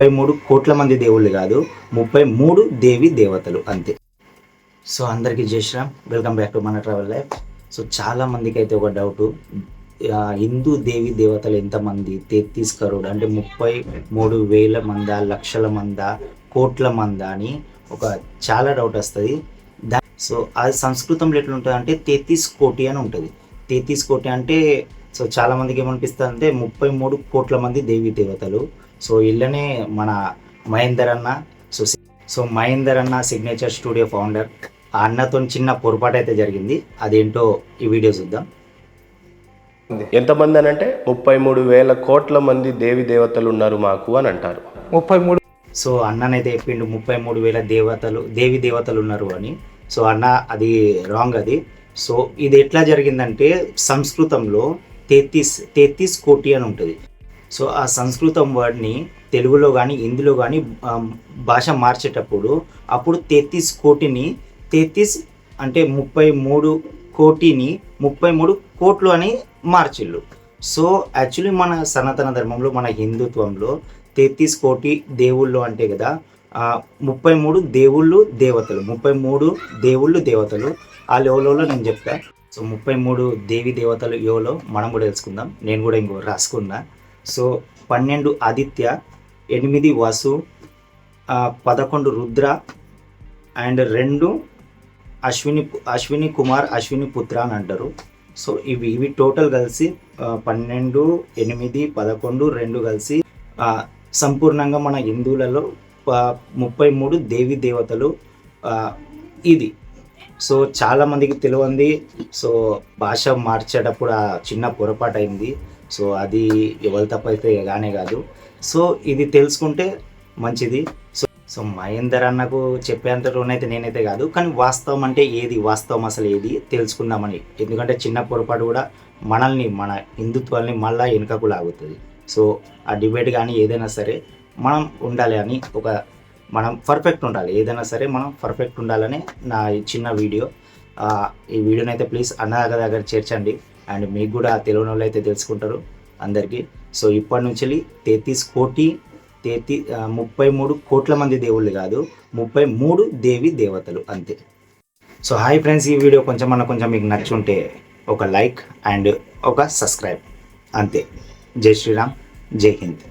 33 కోట్ల మంది దేవుళ్ళు కాదు, 33 దేవి దేవతలు అంతే. సో అందరికీ జై శ్రీరామ్, వెల్కమ్ బ్యాక్ టు మన ట్రావెల్ లైఫ్. సో చాలా మందికి అయితే ఒక డౌటు, హిందూ దేవి దేవతలు ఎంతమంది? 33 కరోడ్ అంటే 33,000 మందా, లక్షల మందా, కోట్ల మందా అని ఒక చాలా డౌట్ వస్తుంది. సో అది సంస్కృతంలో ఎట్లుంటుంది అంటే 33 కోటి అని ఉంటుంది. 33 కోటి అంటే సో చాలామందికి ఏమనిపిస్తుంది అంటే 33 కోట్ల మంది దేవి దేవతలు. సో ఇళ్ళనే మన మహేందర్ అన్న, సో మహేందర్ అన్న సిగ్నేచర్ స్టూడియో ఫౌండర్, ఆ అన్నతో చిన్న పొరపాటు అయితే జరిగింది. అదేంటో ఈ వీడియో చూద్దాం. ఎంతమంది అని అంటే 33,000 కోట్ల మంది దేవి దేవతలు ఉన్నారు మాకు అని అంటారు. 33. సో అన్ననైతే చెప్పిండు 33,000 దేవి దేవతలు ఉన్నారు అని. సో అన్న అది రాంగ్ అది. సో ఇది ఎట్లా జరిగిందంటే సంస్కృతంలో 33 కోటి అని ఉంటుంది. సో ఆ సంస్కృతం వర్డ్ని తెలుగులో కానీ హిందీలో కానీ భాష మార్చేటప్పుడు అప్పుడు 33 కోటిని 33 అంటే 33 కోటిని 33 కోట్లు అని మార్చిళ్ళు. సో యాక్చువల్లీ మన సనాతన ధర్మంలో, మన హిందుత్వంలో 33 కోటి దేవుళ్ళు అంటే కదా 33 దేవుళ్ళు దేవతలు, 33 దేవుళ్ళు దేవతలు. ఆ లెవెల్లో నేను చెప్తా. సో 33 దేవి దేవతలు ఎవరో మనం కూడా తెలుసుకుందాం. నేను కూడా ఇంకో రాసుకున్నా. సో 12 ఆదిత్య, 8 వసు, 11 రుద్ర అండ్ 2 అశ్విని కుమార్, అశ్విని పుత్ర అని అంటారు. సో ఇవి టోటల్ కలిసి 12, 8, 11, 2 కలిసి సంపూర్ణంగా మన హిందువులలో 33 దేవి దేవతలు ఇది. సో చాలామందికి తెలియంది. సో భాష మార్చేటప్పుడు ఆ చిన్న పొరపాటు అయింది. సో అది ఎవరి తప్పైతే కానే కాదు. సో ఇది తెలుసుకుంటే మంచిది. సో మహేందర్ అన్నకు చెప్పేంతలోనైతే నేనైతే కాదు, కానీ వాస్తవం అంటే ఏది, వాస్తవం అసలు ఏది తెలుసుకుందామని. ఎందుకంటే చిన్న పొరపాటు కూడా మనల్ని, మన హిందుత్వాన్ని మళ్ళీ వెనుకకు లాగుతుంది. సో ఆ డిబేట్ కానీ ఏదైనా సరే మనం ఉండాలి అని మనం పర్ఫెక్ట్ ఉండాలి. ఏదైనా సరే మనం పర్ఫెక్ట్ ఉండాలని నా చిన్న వీడియో. ఈ వీడియోని అయితే ప్లీజ్ అన్న దగ్గర చేర్చండి. అండ్ మీకు కూడా తెలియని వాళ్ళు అయితే తెలుసుకుంటారు అందరికీ. సో ఇప్పటి నుంచి 33 కోట్ల మంది దేవుళ్ళు కాదు, 33 దేవి దేవతలు అంతే. సో హాయ్ ఫ్రెండ్స్, ఈ వీడియో కొంచెం మీకు నచ్చుంటే ఒక లైక్ అండ్ ఒక సబ్స్క్రైబ్ అంతే. జై శ్రీరామ్, జై హింద్.